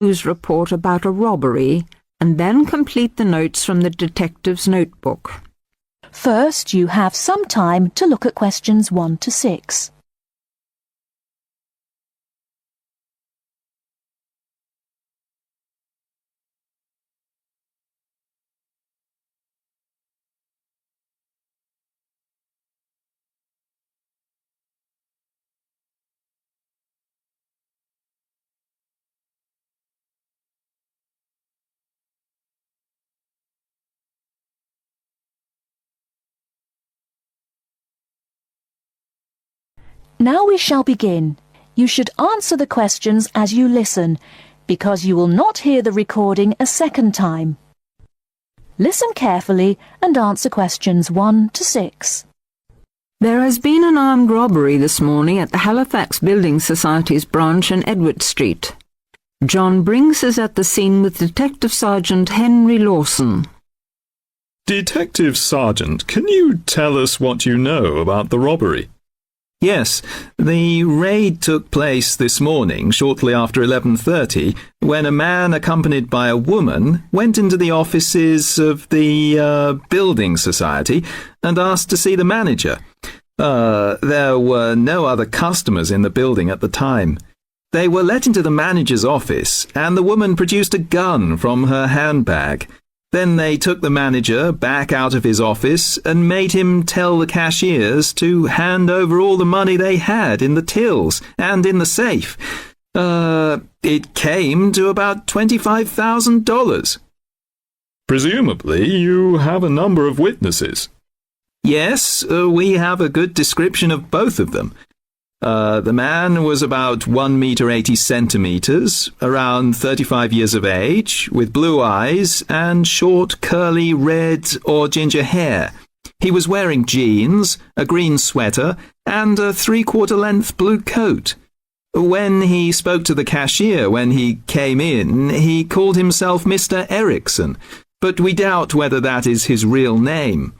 news report about a robbery and then complete the notes from the detective's notebook. First, you have some time to look at questions 1 to 6. Now we shall begin. You should answer the questions as you listen, because you will not hear the recording a second time. Listen carefully and answer questions 1 to 6. There has been an armed robbery this morning at the Halifax Building Society's branch in Edward Street. John Brinks is at the scene with Detective Sergeant Henry Lawson. Detective Sergeant, can you tell us what you know about the robbery? Yes, the raid took place this morning shortly after 11:30 when a man accompanied by a woman went into the offices of the building society and asked to see the manager. There were no other customers in the building at the time. They were let into the manager's office and the woman produced a gun from her handbag. Then they took the manager back out of his office and made him tell the cashiers to hand over all the money they had in the tills and in the safe. It came to about $25,000. Presumably, you have a number of witnesses. Yes, we have a good description of both of them. The man was about 1 meter 80 centimeters, around 35 years of age, with blue eyes and short curly red or ginger hair. He was wearing jeans, a green sweater, and a 3/4 length blue coat. When he spoke to the cashier when he came in, he called himself Mr. Erickson, but we doubt whether that is his real name.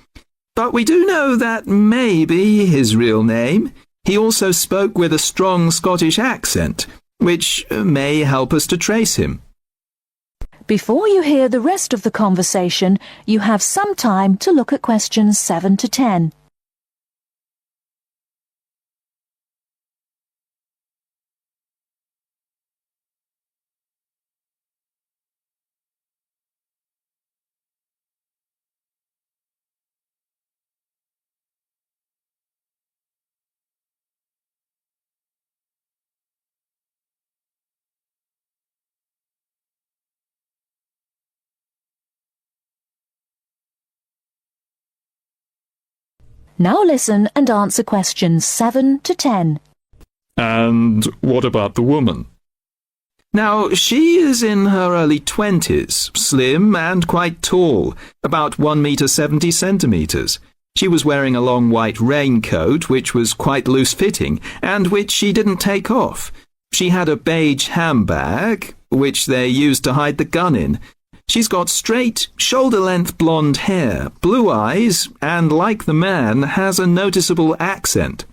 But we do know that may be his real name. He also spoke with a strong Scottish accent, which may help us to trace him. Before you hear the rest of the conversation, you have some time to look at questions 7 to 10. Now listen and answer questions 7 to 10. And what about the woman? Now, she is in her early 20s, slim and quite tall, about 1 meter 70 centimeters. She was wearing a long white raincoat, which was quite loose-fitting, and which she didn't take off. She had a beige handbag, which they used to hide the gun in. She's got straight, shoulder-length blonde hair, blue eyes, and like the man, has a noticeable accent.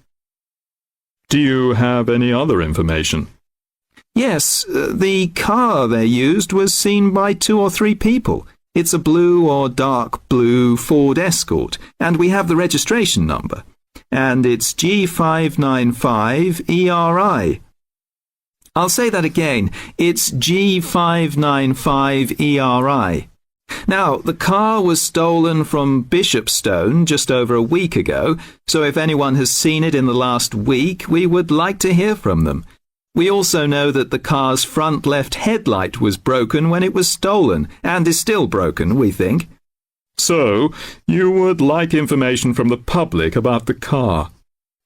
Do you have any other information? Yes, the car they used was seen by 2 or 3 people. It's a blue or dark blue Ford Escort, and we have the registration number. And it's G595ERI. I'll say that again. It's G595ERI. Now, the car was stolen from Bishopstone just over a week ago, so if anyone has seen it in the last week, we would like to hear from them. We also know that the car's front left headlight was broken when it was stolen, and is still broken, we think. So, you would like information from the public about the car?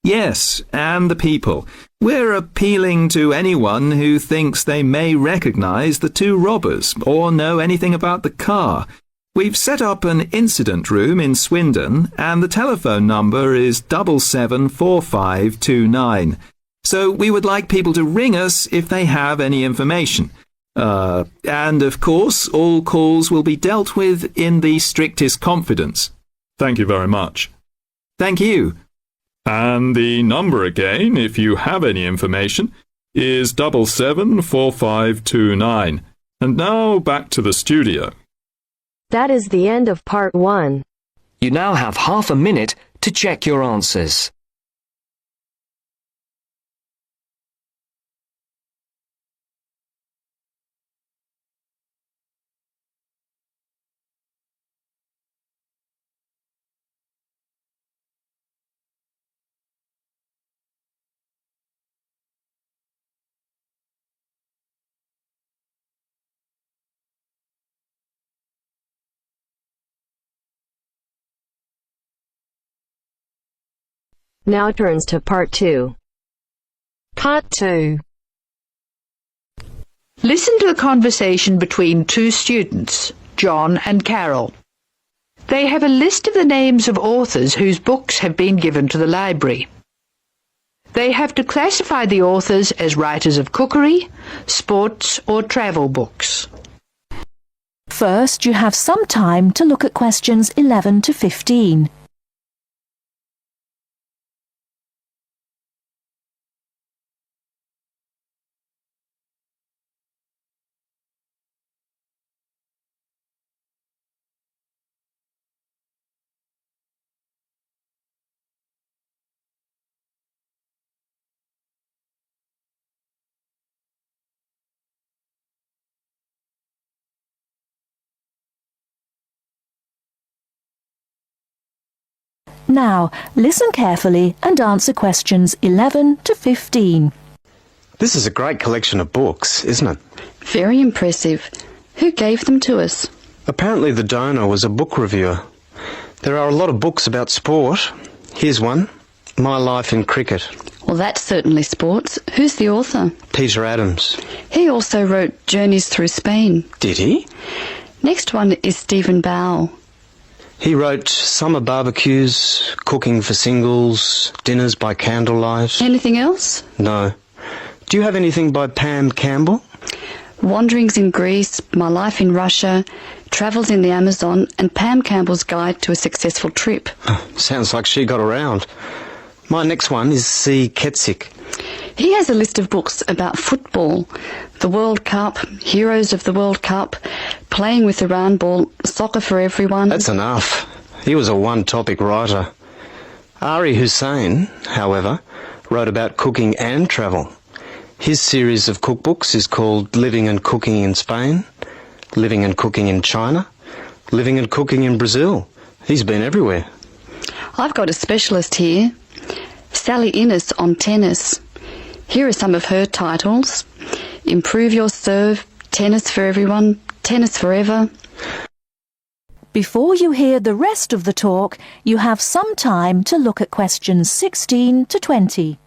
Yes, and the people. We're appealing to anyone who thinks they may recognize the 2 robbers or know anything about the car. We've set up an incident room in Swindon and the telephone number is 774529. So we would like people to ring us if they have any information. And of course, all calls will be dealt with in the strictest confidence. Thank you very much. Thank you. And the number again, if you have any information, is 774529. And now back to the studio. That is the end of part 1. You now have half a minute to check your answers. Now turns to part 2. Part 2. Listen to the conversation between two students, John and Carol. They have a list of the names of authors whose books have been given to the library. They have to classify the authors as writers of cookery, sports or travel books. First, you have some time to look at questions 11 to 15. Now, listen carefully and answer questions 11 to 15. This is a great collection of books, isn't it? Very impressive. Who gave them to us? Apparently the donor was a book reviewer. There are a lot of books about sport. Here's one, My Life in Cricket. Well, that's certainly sports. Who's the author? Peter Adams. He also wrote Journeys Through Spain. Did he? Next one is Stephen Bow. He wrote Summer Barbecues, Cooking for Singles, Dinners by Candlelight. Anything else? No. Do you have anything by Pam Campbell? Wanderings in Greece, My Life in Russia, Travels in the Amazon, and Pam Campbell's Guide to a Successful Trip. Sounds like she got around. My next one is C. Ketzik. He has a list of books about football, the World Cup, Heroes of the World Cup, Playing with the Round Ball, Soccer for Everyone. That's enough. He was a one-topic writer. Ari Hussein, however, wrote about cooking and travel. His series of cookbooks is called Living and Cooking in Spain, Living and Cooking in China, Living and Cooking in Brazil. He's been everywhere. I've got a specialist here, Sally Innes on tennis. Here are some of her titles: Improve Your Serve, Tennis for Everyone, Tennis Forever. Before you hear the rest of the talk, you have some time to look at questions 16 to 20.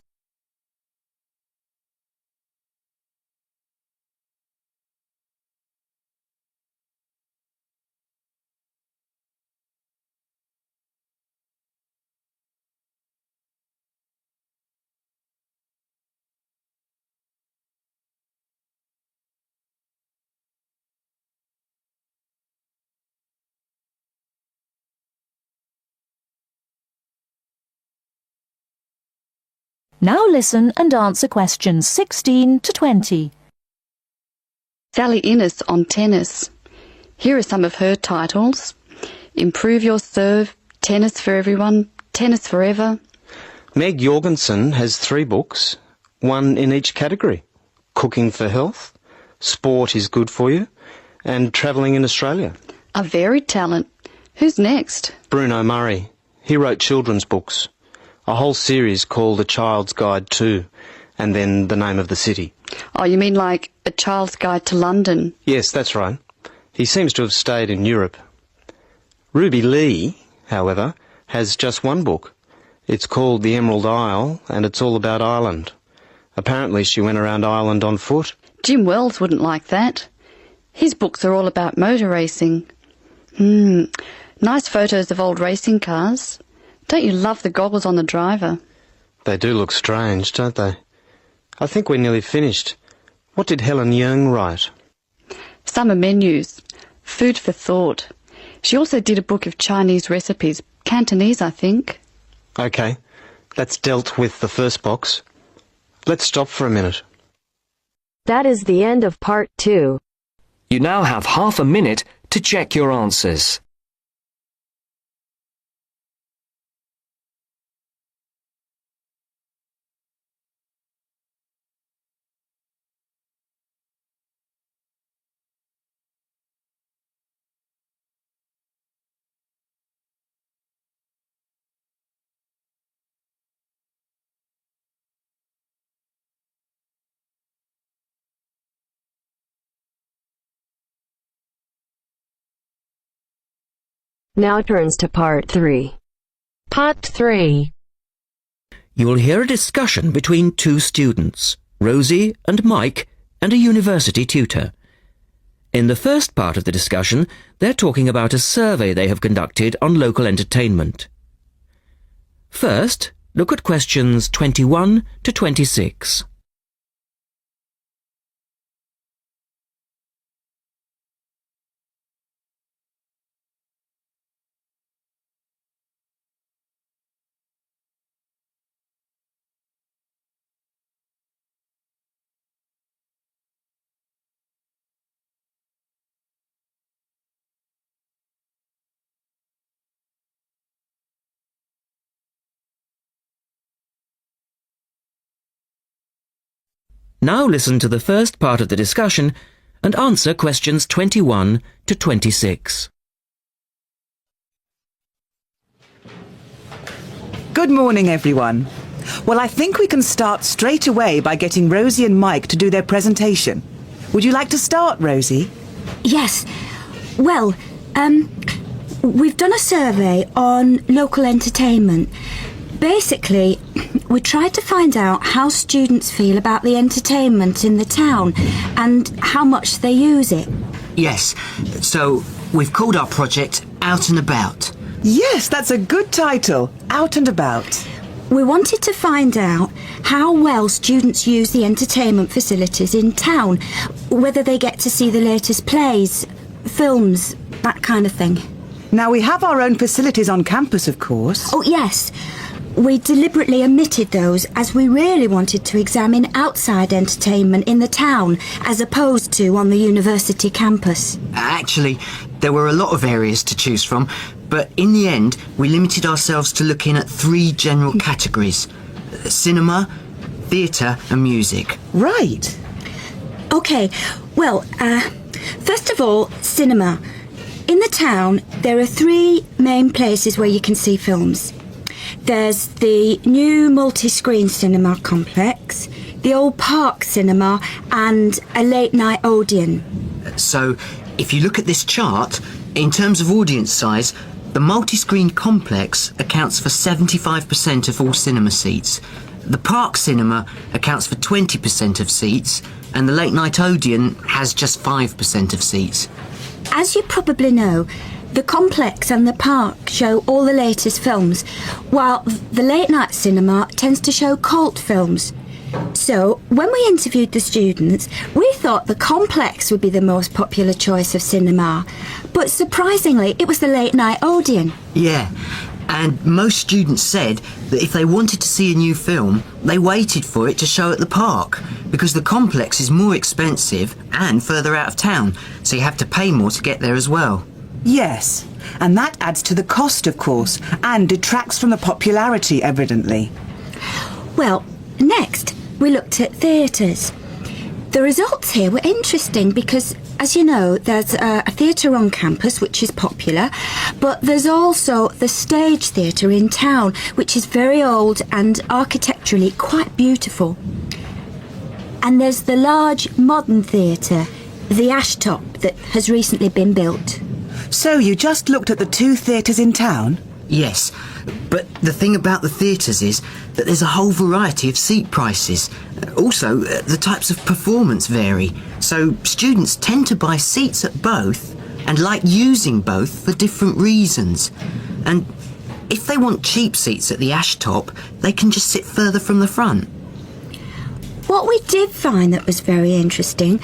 Now listen and answer questions 16 to 20. Sally Innes on tennis. Here are some of her titles: Improve Your Serve, Tennis for Everyone, Tennis Forever. Meg Jorgensen has 3 books, one in each category: Cooking for Health, Sport is Good for You, and Travelling in Australia. A varied talent. Who's next? Bruno Murray. He wrote children's books, a whole series called A Child's Guide to, and then the name of the city. Oh, you mean like A Child's Guide to London? Yes, that's right. He seems to have stayed in Europe. Ruby Lee, however, has just one book. It's called The Emerald Isle, and it's all about Ireland. Apparently she went around Ireland on foot. Jim Wells wouldn't like that. His books are all about motor racing. Nice photos of old racing cars. Don't you love the goggles on the driver? They do look strange, don't they? I think we're nearly finished. What did Helen Young write? Summer menus. Food for thought. She also did a book of Chinese recipes. Cantonese, I think. OK, that's dealt with the first box. Let's stop for a minute. That is the end of part 2. You now have half a minute to check your answers. Now turns to Part 3. Part 3. You will hear a discussion between two students, Rosie and Mike, and a university tutor. In the first part of the discussion, they're talking about a survey they have conducted on local entertainment. First, look at questions 21 to 26. Now listen to the first part of the discussion and answer questions 21 to 26. Good morning, everyone. Well, I think we can start straight away by getting Rosie and Mike to do their presentation. Would you like to start, Rosie? Yes. Well, we've done a survey on local entertainment. Basically, we tried to find out how students feel about the entertainment in the town and how much they use it. Yes, so we've called our project Out and About. Yes, that's a good title, Out and About. We wanted to find out how well students use the entertainment facilities in town, whether they get to see the latest plays, films, that kind of thing. Now, we have our own facilities on campus, of course. Oh, yes. We deliberately omitted those as we really wanted to examine outside entertainment in the town as opposed to on the university campus. Actually, there were a lot of areas to choose from, but in the end, we limited ourselves to looking at 3 general categories: cinema, theatre and music. Right. OK, well, first of all, cinema. In the town, there are 3 main places where you can see films. There's the new multi-screen cinema complex, the old park cinema and a late-night Odeon. So, if you look at this chart, in terms of audience size, the multi-screen complex accounts for 75% of all cinema seats. The park cinema accounts for 20% of seats, and the late-night Odeon has just 5% of seats. As you probably know, the complex and the park show all the latest films, while the late-night cinema tends to show cult films. So, when we interviewed the students, we thought the complex would be the most popular choice of cinema. But surprisingly, it was the late-night Odeon. Yeah, and most students said that if they wanted to see a new film, they waited for it to show at the park, because the complex is more expensive and further out of town, so you have to pay more to get there as well. Yes, and that adds to the cost, of course, and detracts from the popularity, evidently. Well, next, we looked at theatres. The results here were interesting because, as you know, there's a theatre on campus which is popular, but there's also the Stage Theatre in town, which is very old and architecturally quite beautiful. And there's the large modern theatre, the Ashtop, that has recently been built. So you just looked at the 2 theatres in town? Yes, but the thing about the theatres is that there's a whole variety of seat prices. Also, the types of performance vary, so students tend to buy seats at both and like using both for different reasons. And if they want cheap seats at the Ashtop, they can just sit further from the front. What we did find that was very interesting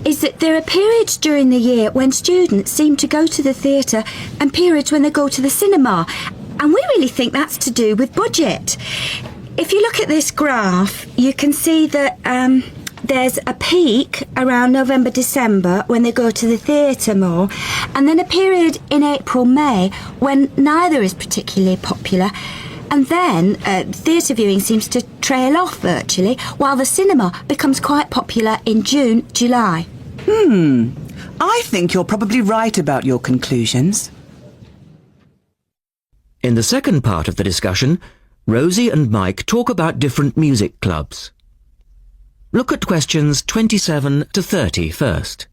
is that there are periods during the year when students seem to go to the theatre and periods when they go to the cinema. And we really think that's to do with budget. If you look at this graph, you can see that there's a peak around November, December when they go to the theatre more, and then a period in April, May when neither is particularly popular. And then theatre viewing seems to trail off virtually, while the cinema becomes quite popular in June, July. I think you're probably right about your conclusions. In the second part of the discussion, Rosie and Mike talk about different music clubs. Look at questions 27 to 30 first.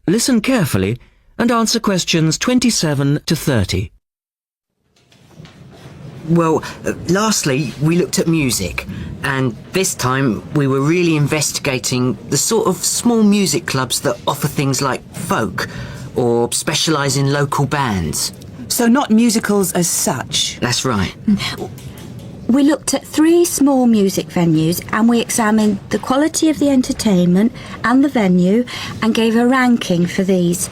Listen carefully and answer questions 27 to 30. Well, lastly, we looked at music, and this time we were really investigating the sort of small music clubs that offer things like folk or specialise in local bands. So not musicals as such? That's right. We looked at 3 small music venues and we examined the quality of the entertainment and the venue and gave a ranking for these.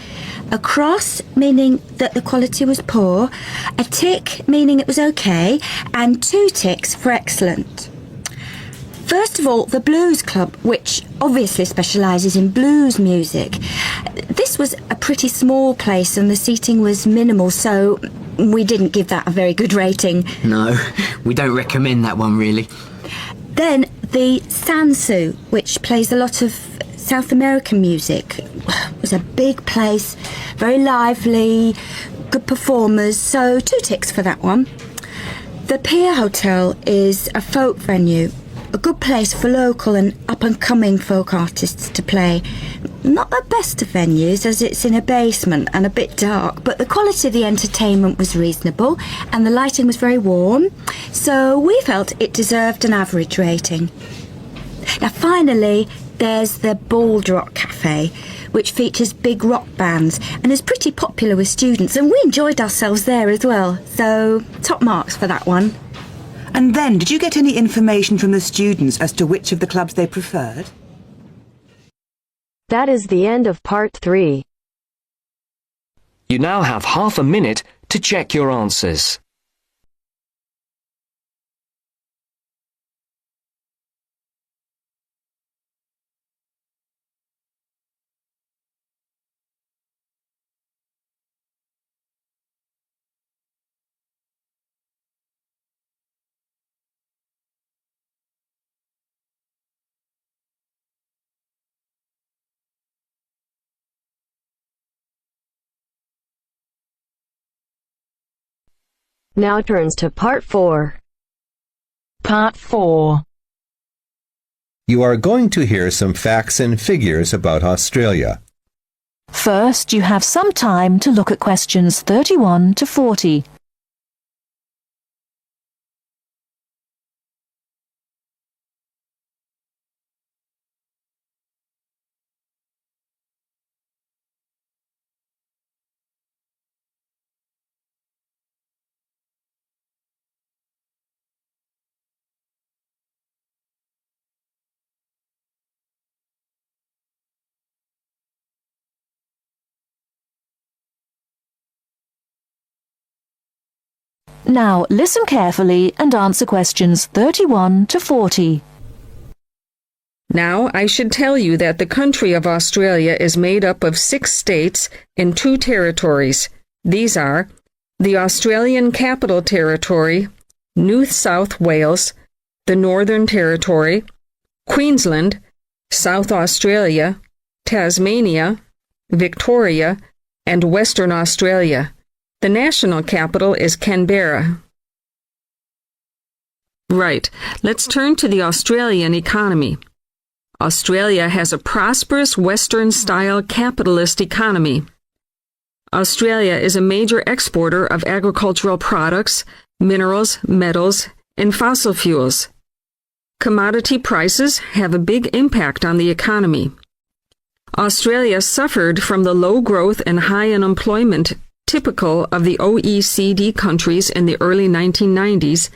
A cross, meaning that the quality was poor, a tick, meaning it was okay, and 2 ticks for excellent. First of all, the Blues Club, which obviously specialises in blues music. This was a pretty small place and the seating was minimal, so we didn't give that a very good rating. No, we don't recommend that one really. Then the Sansu, which plays a lot of South American music. It was a big place, very lively, good performers, so 2 ticks for that one. The Pier Hotel is a folk venue, a good place for local and up-and-coming folk artists to play. Not the best of venues, as it's in a basement and a bit dark, but the quality of the entertainment was reasonable and the lighting was very warm, so we felt it deserved an average rating. Now finally, there's the Bald Rock Cafe, which features big rock bands and is pretty popular with students, and we enjoyed ourselves there as well, so top marks for that one. And then, did you get any information from the students as to which of the clubs they preferred? That is the end of part 3. You now have half a minute to check your answers. Now turns to part 4. Part 4. You are going to hear some facts and figures about Australia. First, you have some time to look at questions 31 to 40. Now listen carefully and answer questions 31 to 40. Now, I should tell you that the country of Australia is made up of 6 states and 2 territories. These are the Australian Capital Territory, New South Wales, the Northern Territory, Queensland, South Australia, Tasmania, Victoria, and Western Australia. The national capital is Canberra. Right, let's turn to the Australian economy. Australia has a prosperous Western-style capitalist economy. Australia is a major exporter of agricultural products, minerals, metals, and fossil fuels. commodity prices have a big impact on the economy. Australia suffered from the low growth and high unemployment typical of the OECD countries in the early 1990s,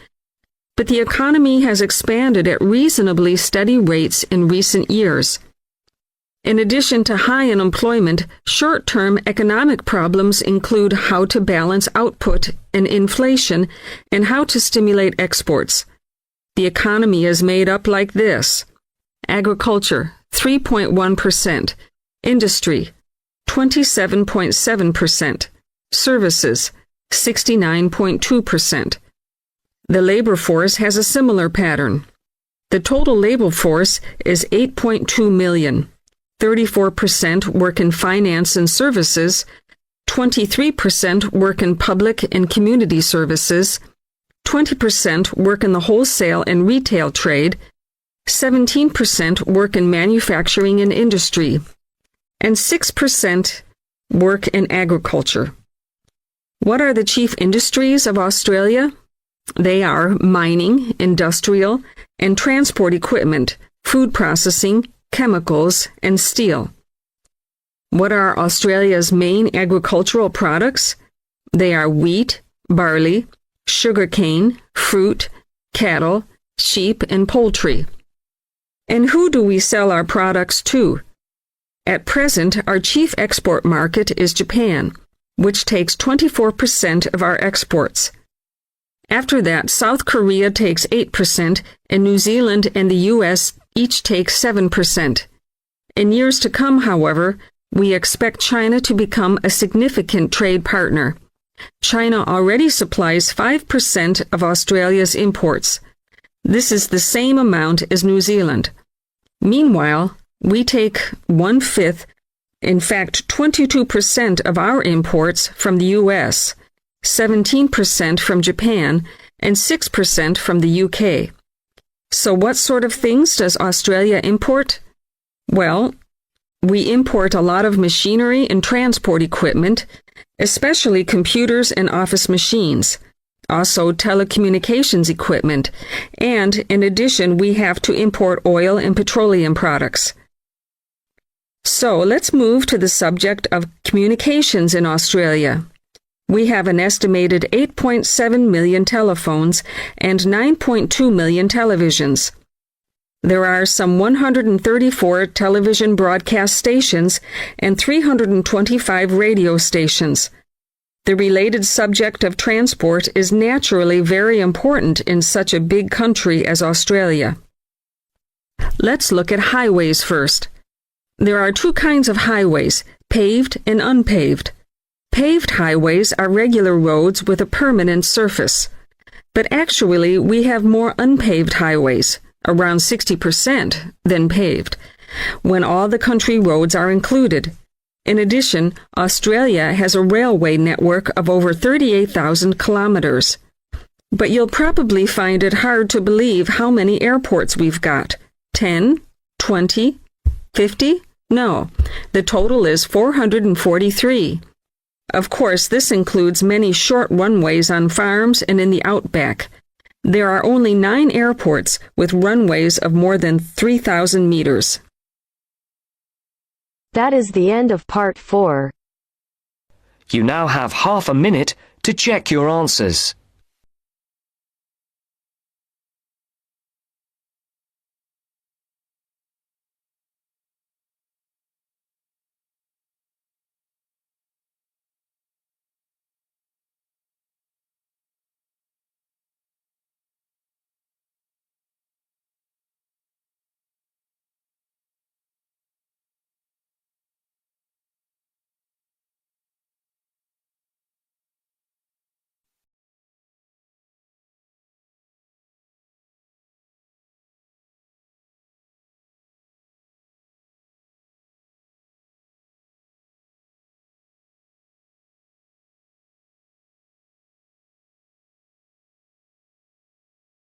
but the economy has expanded at reasonably steady rates in recent years. In addition to high unemployment, short-term economic problems include how to balance output and inflation and how to stimulate exports. The economy is made up like this: agriculture, 3.1%, industry, 27.7%, services, 69.2%. The labor force has a similar pattern. The total labor force is 8.2 million. 34% work in finance and services, 23% work in public and community services, 20% work in the wholesale and retail trade, 17% work in manufacturing and industry, and 6% work in agriculture. What are the chief industries of Australia? They are mining, industrial, and transport equipment, food processing, chemicals, and steel. What are Australia's main agricultural products? They are wheat, barley, sugarcane, fruit, cattle, sheep, and poultry. And who do we sell our products to? At present, our chief export market is Japan, which takes 24% of our exports. After that, South Korea takes 8%, and New Zealand and the U.S. each take 7%. In years to come, however, we expect China to become a significant trade partner. China already supplies 5% of Australia's imports. This is the same amount as New Zealand. Meanwhile, we take 1/5, in fact 22% of our imports from the U.S., 17% from Japan, and 6% from the UK. So what sort of things does Australia import? Well, we import a lot of machinery and transport equipment, especially computers and office machines, also telecommunications equipment, and in addition we have to import oil and petroleum products. So let's move to the subject of communications in Australia. We have an estimated 8.7 million telephones and 9.2 million televisions. There are some 134 television broadcast stations and 325 radio stations. The related subject of transport is naturally very important in such a big country as Australia. Let's look at highways first. There are two kinds of highways, paved and unpaved. Paved highways are regular roads with a permanent surface. But actually, we have more unpaved highways, around 60%, than paved, when all the country roads are included. In addition, Australia has a railway network of over 38,000 kilometers. But you'll probably find it hard to believe how many airports we've got. 10? 20? 50? No, the total is 443. Of course, this includes many short runways on farms and in the outback. There are only 9 airports with runways of more than 3,000 meters. That is the end of part 4. You now have half a minute to check your answers.